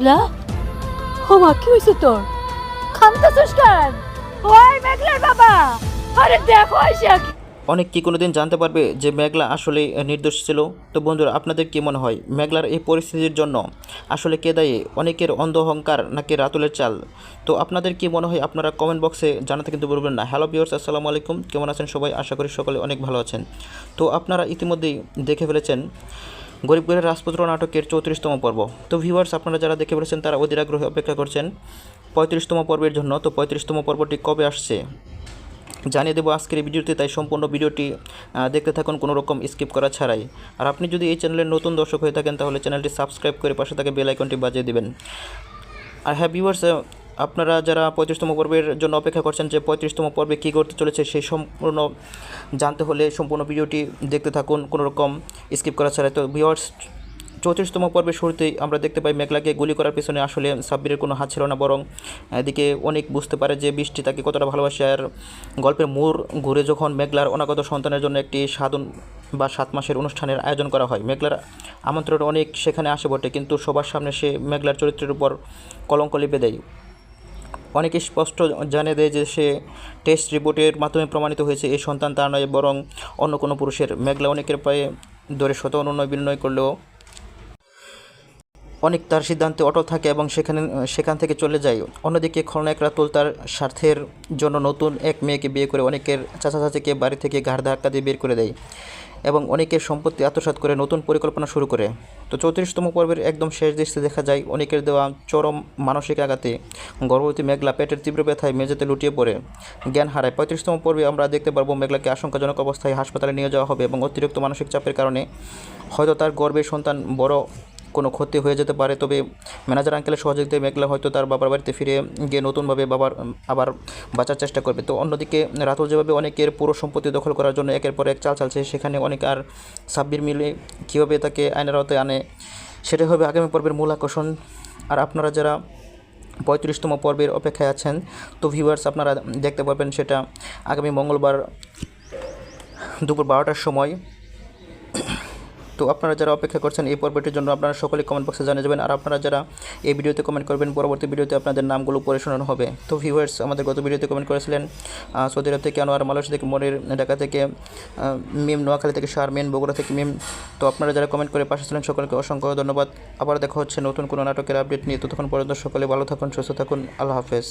লা হোমা কি হয়েছে তোর? কান্দতেছিস কেন? ওই মেঘলার বাবা, আরে দেখো আইসা। অনেক কি কোনোদিন জানতে পারবে যে মেঘলা আসলে নির্দোষ ছিল? তো বন্ধুরা, আপনাদের কি মনে হয় মেঘলার এই পরিস্থিতির জন্য আসলে কে দায়ী? অনেকের অন্ধ অহংকার নাকি রাতুলের চাল? তো আপনাদের কি মনে হয় আপনারা কমেন্ট বক্সে জানাতে কিন্তু বলবেন না। হ্যালো ভিউয়ার্স, আসসালামু আলাইকুম, কেমন আছেন সবাই? আশা করি সকলে অনেক ভালো আছেন। তো আপনারা ইতিমধ্যেই দেখে ফেলেছেন গরিব ঘরের রাজপুত্র নাটকের 34তম পর্ব। তো ভিউয়ার্স, আপনারা যারা দেখে ফেলেছেন তারা অধীর আগ্রহে অপেক্ষা করছেন 35তম পর্বের জন্য। তো 35তম পর্বটি কবে আসছে জানিয়ে দেবো আজকের এই ভিডিওতে, তাই সম্পূর্ণ ভিডিওটি দেখতে থাকুন কোনো রকম স্কিপ করা ছাড়াই। আর আপনি যদি এই চ্যানেলের নতুন দর্শক হয়ে থাকেন তাহলে চ্যানেলটি সাবস্ক্রাইব করে পাশে থাকা বেল আইকনটি বাজিয়ে দিবেন। আর হ্যাঁ ভিউয়ার্স, আপনারা যারা 35তম পর্বের জন্য অপেক্ষা করছেন যে 35তম পর্বে কী করতে চলেছে সেই সম্পূর্ণ জানতে হলে সম্পূর্ণ ভিডিওটি দেখতে থাকুন কোনো রকম স্কিপ করা ছাড়াই। তো ভিউয়ার্স, 34তম পর্বের শুরুতেই আমরা দেখতে পাই মেঘলাকে গুলি করার পেছনে আসলে সাব্বিরের কোনো হাত ছিল না, বরং এদিকে অনেক বুঝতে পারে যে বৃষ্টি তাকে কতটা ভালোবাসে। আর গল্পের মোড় ঘুরে যখন মেঘলার অনাগত সন্তানের জন্য একটি 7 মাসের অনুষ্ঠানের আয়োজন করা হয়, মেঘলার আমন্ত্রণ অনেক সেখানে আসে বটে, কিন্তু সবার সামনে সে মেঘলার চরিত্রের উপর কলঙ্ক লিপে দেয়। অনেকে স্পষ্ট জানিয়ে দেয় যে সে টেস্ট রিপোর্টের মাধ্যমে প্রমাণিত হয়েছে এই সন্তান তার নয়, বরং অন্য কোনো পুরুষের। মেঘলা অনেকের পায়ে ধরে শত অনুনয় বিনয় করলেও অনেক তার সিদ্ধান্তে অটল থাকে এবং সেখান থেকে চলে যায়। অন্যদিকে খলনায়ক রাতুল তার স্বার্থের জন্য নতুন এক মেয়েকে বিয়ে করে অনেকের চাচা চাচিকে বাড়ি থেকে ঘাড় ধাক্কা দিয়ে বের করে দেয় এবং অনেকের সম্পত্তি আত্মসাৎ করে নতুন পরিকল্পনা শুরু করে। তো 34তম পর্বের একদম শেষ দৃশ্যে দেখা যায় অনেকের দেওয়া চরম মানসিক আঘাতে গর্ভবতী মেঘলা পেটের তীব্র ব্যথায় মেঝেতে লুটিয়ে পড়ে জ্ঞান হারায়। 35তম পর্বে আমরা দেখতে পারবো মেঘলাকে আশঙ্কাজনক অবস্থায় হাসপাতালে নিয়ে যাওয়া হবে এবং অতিরিক্ত মানসিক চাপের কারণে হয়তো তার গর্ভের সন্তান বড় কোনো ক্ষতি হয়ে যেতে পারে। তবে ম্যানেজার আঙ্কেলের সহযোগিতায় মেঘলা হয়তো তার বাবার বাড়িতে ফিরে গিয়ে নতুনভাবে আবার বাঁচার চেষ্টা করবে। তো অন্যদিকে রাতুল যেভাবে অনেকের পুরো সম্পত্তি দখল করার জন্য একের পর এক চাল চালছে, সেখানে অনেক আর সাব্বির মিলে কীভাবে তাকে আইনের আওতায় আনে সেটাই হবে আগামী পর্বের মূল আকর্ষণ। আর আপনারা যারা 35তম পর্বের অপেক্ষায় আছেন, তো ভিউয়ার্স আপনারা দেখতে পারবেন সেটা আগামী মঙ্গলবার দুপুর 12টার সময়। তো আপনারা যারা অপেক্ষা করছেন এই পর্বটির জন্য আপনারা সকলেই কমেন্ট বক্সে জানিয়ে যাবেন। আর আপনারা যারা এই ভিডিওতে কমেন্ট করবেন পরবর্তী ভিডিওতে আপনাদের নামগুলো পড়ে শোনানো হবে। তো ভিউয়ার্স, আমাদের গত ভিডিওতে কমেন্ট করেছিলেন সৌদি আরব থেকে আনোয়ার, মালয়েশিয়া থেকে মনির, ঢাকা থেকে মিম, নোয়াখালী থেকে শারমিন, বগুড়া থেকে মিম। তো আপনারা যারা কমেন্ট করে পাশে ছিলেন সকলকে অসংখ্য ধন্যবাদ। আবার দেখা হচ্ছে নতুন কোনো নাটকের আপডেট নিয়ে। ততক্ষণ পর্যন্ত সকলে ভালো থাকুন, সুস্থ থাকুন, আল্লাহ হাফেজ।